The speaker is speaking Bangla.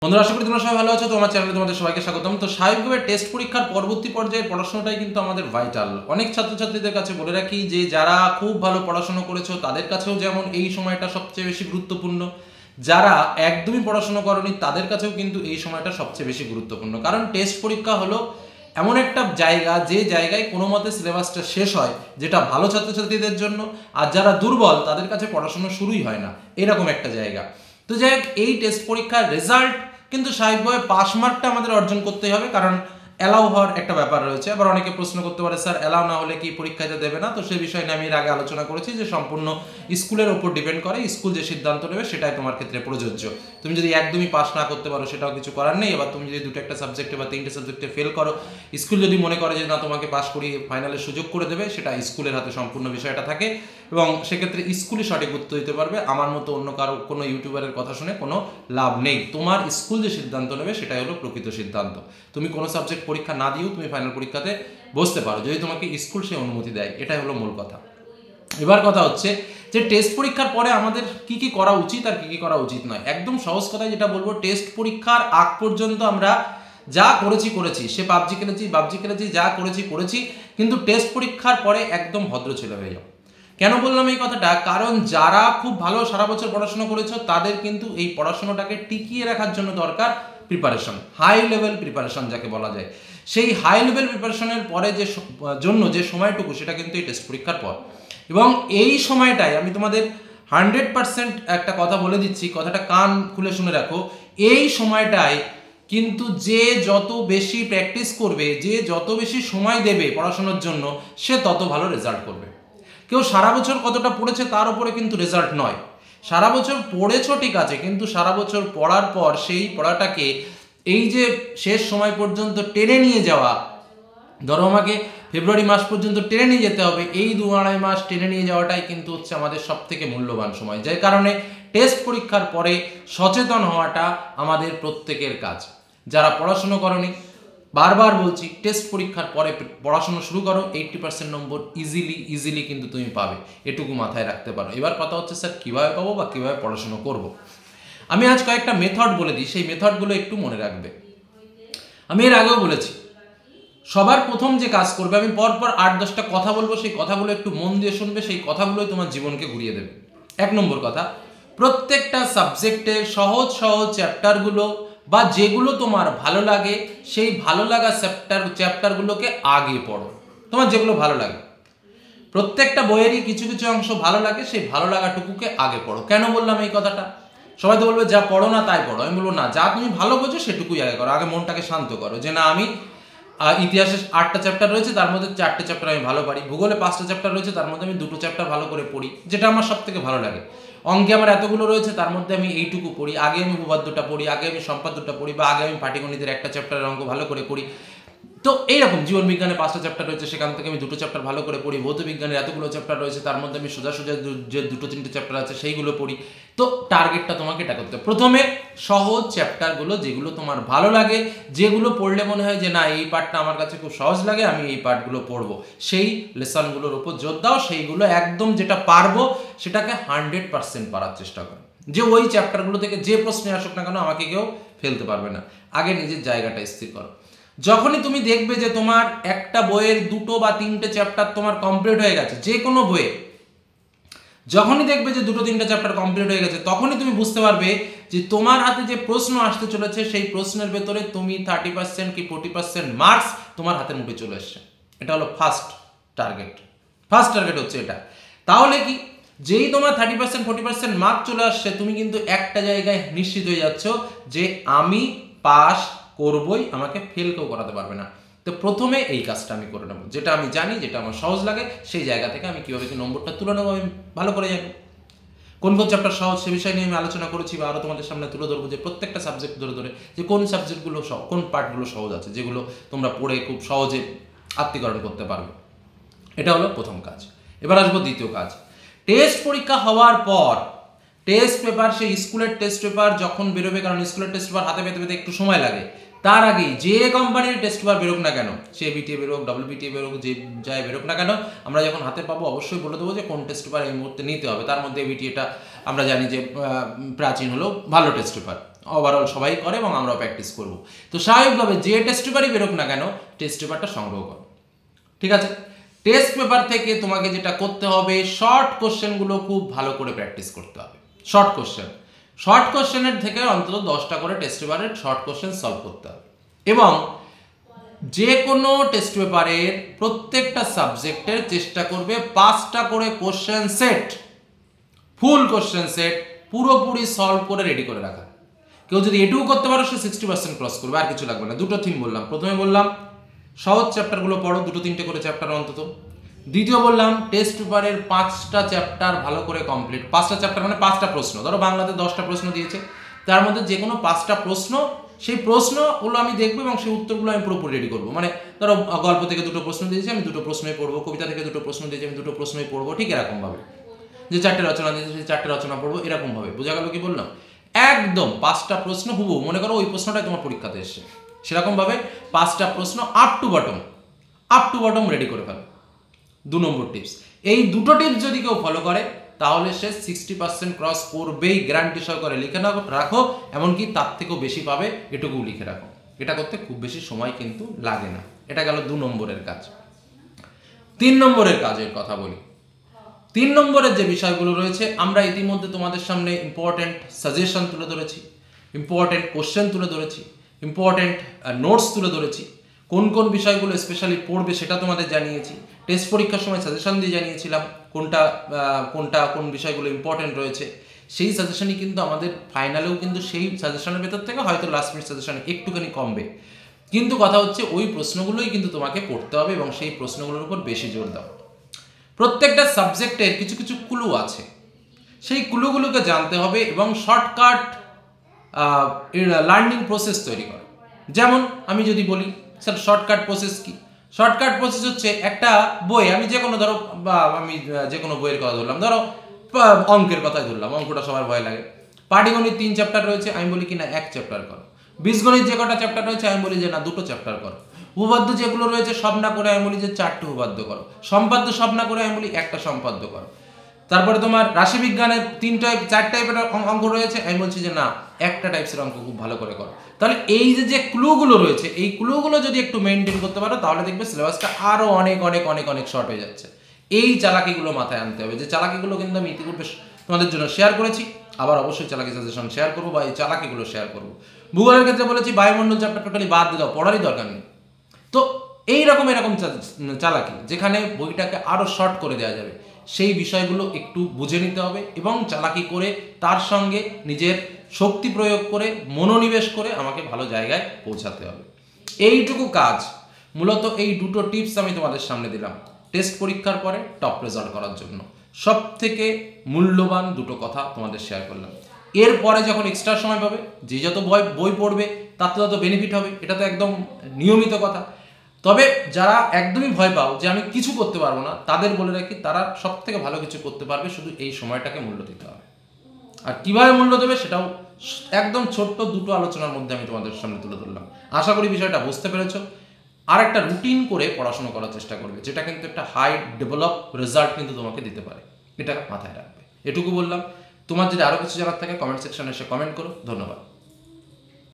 বন্ধুরা, আশা করি তোমরা সবাই ভালো আছো। তোমার চ্যানেলে তোমাদের সবাইকে স্বাগতম। তো স্বাভাবিকভাবে টেস্ট পরীক্ষার পরবর্তী পর্যায়ে পড়াশোনাটাই কিন্তু আমাদের ভাইটাল। অনেক ছাত্রছাত্রীদের কাছে বলে রাখি যে যারা খুব ভালো পড়াশোনা করেছো তাদের কাছেও যেমন এই সময়টা সবচেয়ে বেশি গুরুত্বপূর্ণ, যারা একদমই পড়াশোনা করনি তাদের কাছেও কিন্তু এই সময়টা সবচেয়ে বেশি গুরুত্বপূর্ণ। কারণ টেস্ট পরীক্ষা হলো এমন একটা জায়গা যে জায়গায় কোনো মতে সিলেবাসটা শেষ হয়, যেটা ভালো ছাত্রছাত্রীদের জন্য, আর যারা দুর্বল তাদের কাছে পড়াশোনা শুরুই হয় না, এরকম একটা জায়গা। তো যাই হোক, এই টেস্ট পরীক্ষার রেজাল্ট কিন্তু স্বাভাবিকভাবে পাস মার্কটা আমাদের অর্জন করতেই হবে, কারণ অ্যালাউ হওয়ার একটা ব্যাপার রয়েছে। আবার অনেকে প্রশ্ন করতে পারে, স্যার অ্যালাউ না হলে কি পরীক্ষাতে দেবে না? তো সেই বিষয় নিয়ে আমি এর আগে আলোচনা করেছি যে সম্পূর্ণ স্কুলের ওপর ডিপেন্ড করে, স্কুল যে সিদ্ধান্ত নেবে সেটাই তোমার ক্ষেত্রে প্রযোজ্য। তুমি যদি একদমই পাস না করতে পারো সেটাও কিছু করার নেই। এবার তুমি যদি দুটো একটা সাবজেক্টে বা তিনটে সাবজেক্টে ফেল করো, স্কুল যদি মনে করে যে না তোমাকে পাস করিয়ে ফাইনালে সুযোগ করে দেবে, সেটা স্কুলের হাতে সম্পূর্ণ বিষয়টা থাকে এবং সেক্ষেত্রে স্কুলই সঠিক উত্তর দিতে পারবে। আমার মতো অন্য কারো কোনো ইউটিউবারের কথা শুনে কোনো লাভ নেই। তোমার স্কুল যে সিদ্ধান্ত নেবে সেটাই হলো প্রকৃত সিদ্ধান্ত। তুমি কোনো সাবজেক্ট পরীক্ষা না দিয়েও তুমি ফাইনাল পরীক্ষাতে বসতে পারো যদি তোমাকে স্কুল সে অনুমতি দেয়। এটাই হলো মূল কথা। এবার কথা হচ্ছে যে টেস্ট পরীক্ষার পরে আমাদের কি কি করা উচিত আর কি কি করা উচিত নয়। একদম সহজ কথায় যেটা বলবো, টেস্ট পরীক্ষার আগ পর্যন্ত আমরা যা করেছি, সে পাবজি খেলেছি, যা করেছি, কিন্তু টেস্ট পরীক্ষার পরে একদম ভদ্র ছেলে হয়ে যাও। কেন বললাম এই কথাটা? কারণ যারা খুব ভালো সারা বছর পড়াশোনা করেছো তাদের কিন্তু এই পড়াশোনাটাকে টিকিয়ে রাখার জন্য দরকার প্রিপারেশন, হাই লেভেল প্রিপারেশন যাকে বলা যায়। সেই হাই লেভেল প্রিপারেশনের পরে যে সময়টুকু, সেটা কিন্তু এই টেস্ট পরীক্ষার পর। এবং এই সময়টায় আমি তোমাদের 100% একটা কথা বলে দিচ্ছি, কথাটা কান খুলে শুনে রাখো। এই সময়টায় কিন্তু যে যত বেশি প্র্যাকটিস করবে, যে যত বেশি সময় দেবে পড়াশোনার জন্য, সে তত ভালো রেজাল্ট করবে। কেউ সারা বছর কতটা পড়েছে তার উপরে কিন্তু রেজাল্ট নয়। সারা বছর পড়েছো ঠিক আছে, কিন্তু সারা বছর পড়ার পর সেই পড়াটাকে এই যে শেষ সময় পর্যন্ত টেনে নিয়ে যাওয়া, ধরো আমাকে ফেব্রুয়ারি মাস পর্যন্ত টেনে নিয়ে যেতে হবে, এই 2-2.5 মাস টেনে নিয়ে যাওয়াটাই কিন্তু হচ্ছে আমাদের সব থেকে মূল্যবান সময়। যার কারণে টেস্ট পরীক্ষার পরে সচেতন হওয়াটা আমাদের প্রত্যেকের কাজ। যারা পড়াশুনো করনি, বারবার বলছি, টেস্ট পরীক্ষার পরে পড়াশোনা শুরু করো। 80% নম্বর ইজিলি কিন্তু তুমি পাবে, এটুকু মাথায় রাখতে পারো। এবার কথা হচ্ছে, স্যার কীভাবে পাবো বা কীভাবে পড়াশুনো করব। আমি আজ কয়েকটা মেথড বলে দিই, সেই মেথডগুলো একটু মনে রাখবে। আমি এর আগেও বলেছি, সবার প্রথম যে কাজ করবে, আমি পরপর 8-10টা কথা বলবো, সেই কথাগুলো একটু মন দিয়ে শুনবে, সেই কথাগুলোই তোমার জীবনকে ঘুরিয়ে দেবে। 1 নম্বর কথা, প্রত্যেকটা সাবজেক্টের সহজ চ্যাপ্টারগুলো বা যেগুলো তোমার ভালো লাগে, সেই ভালো লাগা চ্যাপ্টারগুলোকে আগে পড়ো। তোমার যেগুলো ভালো লাগে, প্রত্যেকটা বইয়েরই কিছু কিছু অংশ ভালো লাগে, সেই ভালো লাগাটুকুকে আগে পড়ো। কেন বললাম এই কথাটা? সবাই তো বলবে যা পড়ো না তাই পড়ো। আমি বলবো না, যা তুমি ভালো বোঝো সেটুকুই আগে করো। আগে মনটাকে শান্ত করো যে না, আমি ইতিহাসে 8টা চ্যাপ্টার রয়েছে, তার মধ্যে 4টে চ্যাপ্টার আমি ভালো পারি। ভূগোলে 5টা চ্যাপ্টার রয়েছে, তার মধ্যে আমি 2টো চ্যাপ্টার ভালো করে পড়ি, যেটা আমার সব থেকে ভালো লাগে। অঙ্কে আমার এতগুলো রয়েছে, তার মধ্যে আমি এইটুকু পড়ি। আগে আমি উপপাদ্যটা পড়ি, আগে আমি সম্পাদ্যটা পড়ি, বা আগে আমি পাটিগণিতের একটা চ্যাপ্টারের অঙ্ক ভালো করে করি। তো এইরকম জীবন বিজ্ঞানে 5টা চ্যাপ্টার রয়েছে, সেখান থেকে আমি 2টো চ্যাপ্টার ভালো করে পড়ি। ভৌত বিজ্ঞানের এতগুলো চ্যাপ্টার রয়েছে, তার মধ্যে আমি সোজা যে 2-3টে চ্যাপ্টার আছে সেইগুলো পড়ি। তো টার্গেটটা তোমাকে এটা করতে হবে। প্রথমে সহজ চ্যাপ্টারগুলো, যেগুলো তোমার ভালো লাগে, যেগুলো পড়লে মনে হয় যে না এই পার্টটা আমার কাছে খুব সহজ লাগে, আমি এই পার্টগুলো পড়বো, সেই লেসনগুলোর উপর জোর দাও। সেইগুলো একদম যেটা পারবো সেটাকে 100% পারার চেষ্টা করো। যে ওই চ্যাপ্টারগুলো থেকে যে প্রশ্নে আসুক না কেন, আমাকে কেউ ফেলতে পারবে না। আগে নিজের জায়গাটা স্থির করো। যখনই তুমি দেখবে যে তোমার একটা বইয়ের 2টো বা 3টে চ্যাপ্টার তোমার কমপ্লিট হয়ে গেছে, যে কোনো বইয়ে যখনই দেখবে যে 2-3টে চ্যাপ্টার কমপ্লিট হয়ে গেছে, তখনই তুমি বুঝতে পারবে যে তোমার হাতে যে প্রশ্ন আসতে চলেছে, সেই প্রশ্নের ভেতরে তুমি 30% কি 40% মার্কস তোমার হাতের মুঠে চলে এসছে। এটা হলো ফার্স্ট টার্গেট হচ্ছে এটা। তাহলে কি, যেই তোমার 30% 40% মার্ক চলে আসছে, তুমি কিন্তু একটা জায়গায় নিশ্চিত হয়ে যাচ্ছ যে আমি পাস করবই, আমাকে ফেল কেউ করাতে পারবে না। তো প্রথমে এই কাজটা আমি করে নেবো, যেটা আমি জানি, যেটা আমার সহজ লাগে, সেই জায়গা থেকে আমি কীভাবে কি নম্বরটা তুলে নেবো আমি ভালো করে জানি। কোন চ্যাপ্টার সহজ সে বিষয় নিয়ে আমি আলোচনা করেছি, বা আরও তোমাদের সামনে তুলে ধরবো যে প্রত্যেকটা সাবজেক্ট ধরে যে কোন সাবজেক্টগুলো কোন পার্টগুলো সহজ আছে, যেগুলো তোমরা পড়ে খুব সহজে আত্মীকরণ করতে পারবে। এটা হলো প্রথম কাজ। এবার আসবো দ্বিতীয় কাজ। টেস্ট পরীক্ষা হওয়ার পর টেস্ট পেপার, সেই স্কুলের টেস্ট পেপার যখন বেরোবে, কারণ স্কুলের টেস্ট পেপার হাতে পেতে একটু সময় লাগে, তার আগেই যে কোম্পানির টেস্ট পেপার বেরোক না কেন, সে বিটিএ বেরোক, WBTE বেরোক, যে যাই বেরোক না কেন, আমরা যখন হাতে পাবো অবশ্যই বলে দেবো যে কোন টেস্ট পেপার এই মুহূর্তে নিতে হবে। তার মধ্যে বিটিএটা আমরা জানি যে প্রাচীন হলো ভালো টেস্ট পেপার, ওভারঅল সবাই করে এবং আমরাও প্র্যাকটিস করব। তো স্বাভাবিকভাবে যে টেস্ট পেপারই বেরোক না কেন, টেস্ট পেপারটা সংগ্রহ করো, ঠিক আছে? টেস্ট পেপার থেকে তোমাকে যেটা করতে হবে, শর্ট কোশ্চেনগুলো খুব ভালো করে প্র্যাকটিস করতে হবে। শর্ট কোশ্চেনের থেকে অন্তত 10টা করে টেস্ট পেপারের শর্ট কোশ্চেন সলভ করতে হবে। এবং যে কোনো টেস্ট পেপারের প্রত্যেকটা সাবজেক্টের চেষ্টা করবে 5টা করে কোশ্চেন সেট, ফুল কোশ্চেন সেট পুরোপুরি সলভ করে রেডি করে রাখা। কেউ যদি এটুকু করতে পারো সে 60% ক্রস করবে, আর কিছু লাগবে না। দুটো থিম বললাম, প্রথমে বললাম সহজ চ্যাপ্টারগুলো পড়ো, 2-3টে করে চ্যাপ্টার অন্তত। দ্বিতীয় বললাম টেস্ট পেপারের 5টা চ্যাপ্টার ভালো করে কমপ্লিট। 5টা চ্যাপ্টার মানে 5টা প্রশ্ন, ধরো বাংলাতে 10টা প্রশ্ন দিয়েছে, তার মধ্যে যে কোনো 5টা প্রশ্ন, সেই প্রশ্নগুলো আমি দেখবো এবং সেই উত্তরগুলো আমি পুরোপুরি রেডি করবো। মানে ধরো গল্প থেকে 2টো প্রশ্ন দিয়েছি, আমি 2টো প্রশ্নই পড়বো, কবিতা থেকে 2টো প্রশ্ন দিয়েছি, আমি 2টো প্রশ্নই পড়বো, ঠিক এরকমভাবে। যে 4টে রচনা দিয়েছি, সেই 4টে রচনা পড়বো, এরকমভাবে। বোঝা গেল কি বললাম? একদম 5টা প্রশ্ন হুবহু, মনে করো ওই প্রশ্নটাই তোমার পরীক্ষাতে এসছে, সেরকমভাবে 5টা প্রশ্ন আপ টু বটম রেডি করে ফেলো। 2 নম্বর টিপস, এই দুটো টিপস যদি কেউ ফলো করে তাহলে সে 60% ক্রস করবেই, গ্যারান্টি সহকারে লিখে রাখো, এমনকি তার থেকেও বেশি পাবে, এটুকু লিখে রাখো। এটা করতে খুব বেশি সময় কিন্তু লাগে না। এটা গেল 2 নম্বরের কাজ। 3 নম্বরের কাজের কথা বলি। 3 নম্বরের যে বিষয়গুলো রয়েছে, আমরা ইতিমধ্যে তোমাদের সামনে ইম্পর্টেন্ট সাজেশন তুলে ধরেছি, ইম্পর্টেন্ট কোশ্চেন তুলে ধরেছি, ইম্পর্টেন্ট নোটস তুলে ধরেছি। কোন কোন বিষয়গুলো স্পেশালি পড়বে সেটা তোমাদের জানিয়েছি। টেস্ট পরীক্ষার সময় সাজেশন দিয়ে জানিয়েছিলাম কোন বিষয়গুলো ইম্পর্টেন্ট রয়েছে। সেই সাজেশনই কিন্তু আমাদের ফাইনালেও কিন্তু সেই সাজেশনের ভেতর থেকে হয়তো লাস্ট মিনিট সাজেশন একটুখানি কমবে, কিন্তু কথা হচ্ছে ওই প্রশ্নগুলোই কিন্তু তোমাকে পড়তে হবে এবং সেই প্রশ্নগুলোর উপর বেশি জোর দাও। প্রত্যেকটা সাবজেক্টের কিছু কিছু ক্লু আছে, সেই ক্লুগুলোকে জানতে হবে এবং শর্টকাট লার্নিং প্রসেস তৈরি করো। যেমন আমি যদি বলি স্যার শর্টকাট প্রসেস কি, শর্টকাট প্রসেস হচ্ছে একটা বই, আমি যে কোনো ধরো বা আমি যে কোনো বইয়ের কথা ধরলাম, ধরো অঙ্কের কথাই ধরলাম, অঙ্কটা সবার ভয় লাগে। পাটিগণিত 3 চ্যাপ্টার রয়েছে, আমি বলি কি না 1 চ্যাপ্টার করো। বীজগণিত যে কটা চ্যাপ্টার রয়েছে, আমি বলি যে না 2টো চ্যাপ্টার করো। উপপাদ্য যেগুলো রয়েছে সব না করে আমি বলি যে 4টে উপপাদ্য করো। সম্পাদ্য সব না করে আমি বলি 1টা সম্পাদ্য করো। তারপরে তোমার রাশিবিজ্ঞানের 4 টাইপের অঙ্ক রয়েছে, আমি বলছি যে না 1টা টাইপসের অঙ্ক খুব ভালো করে করো। তাহলে এই যে ক্লুগুলো রয়েছে, এই ক্লুগুলো যদি একটু মেনটেন করতে পারো তাহলে দেখবে সিলেবাসটা আরো অনেক অনেক অনেক অনেক শর্ট হয়ে যাচ্ছে। এই চালাকিগুলো মাথায় আনতে হবে, যে চালাকিগুলো কিন্তু আমি ইতিপূর্বে তোমাদের জন্য শেয়ার করেছি, আবার অবশ্যই চালাকি সাজেশন শেয়ার করবো বা এই চালাকিগুলো শেয়ার করবো। ভূগোলের ক্ষেত্রে বলেছি বায়ুমণ্ডল চ্যাপ্টার টোটালি বাদ দিয়ে দাও, পড়ারই দরকার নেই। তো এরকম চালাকি যেখানে বইটাকে আরো শর্ট করে দেওয়া যাবে, সেই বিষয়গুলো একটু বুঝে নিতে হবে এবং চালাকি করে তার সঙ্গে নিজের শক্তি প্রয়োগ করে মনোনিবেশ করে আমাকে ভালো জায়গায় পৌঁছাতে হবে। এইটুকু কাজ মূলত এই 2টো টিপস আমি তোমাদের সামনে দিলাম টেস্ট পরীক্ষার পরে টপ রেজাল্ট করার জন্য। সব থেকে মূল্যবান 2টো কথা তোমাদের শেয়ার করলাম। এরপরে যখন এক্সট্রা সময় পাবে, যে যত বই পড়বে তার তো তত বেনিফিট হবে, এটা তো একদম নিয়মিত কথা। তবে যারা একদমই ভয় পাও যে আমি কিছু করতে পারবো না, তাদের বলে রাখি তারা সব থেকে ভালো কিছু করতে পারবে, শুধু এই সময়টাকে মূল্য দিতে হবে। আর কিভাবে মূল্য দেবে সেটাও একদম ছোট্ট 2টো আলোচনার মধ্যে আমি তোমাদের সামনে তুলে ধরলাম। আশা করি বিষয়টা বুঝতে পেরেছো। আর একটা রুটিন করে পড়াশোনা করার চেষ্টা করবে, যেটা কিন্তু একটা হাই ডেভেলপ রেজাল্ট কিন্তু তোমাকে দিতে পারে, এটা মাথায় রাখবে। এটুকু বললাম। তোমার যদি আরো কিছু জানার থাকে কমেন্ট সেকশনে এসে কমেন্ট করো। ধন্যবাদ।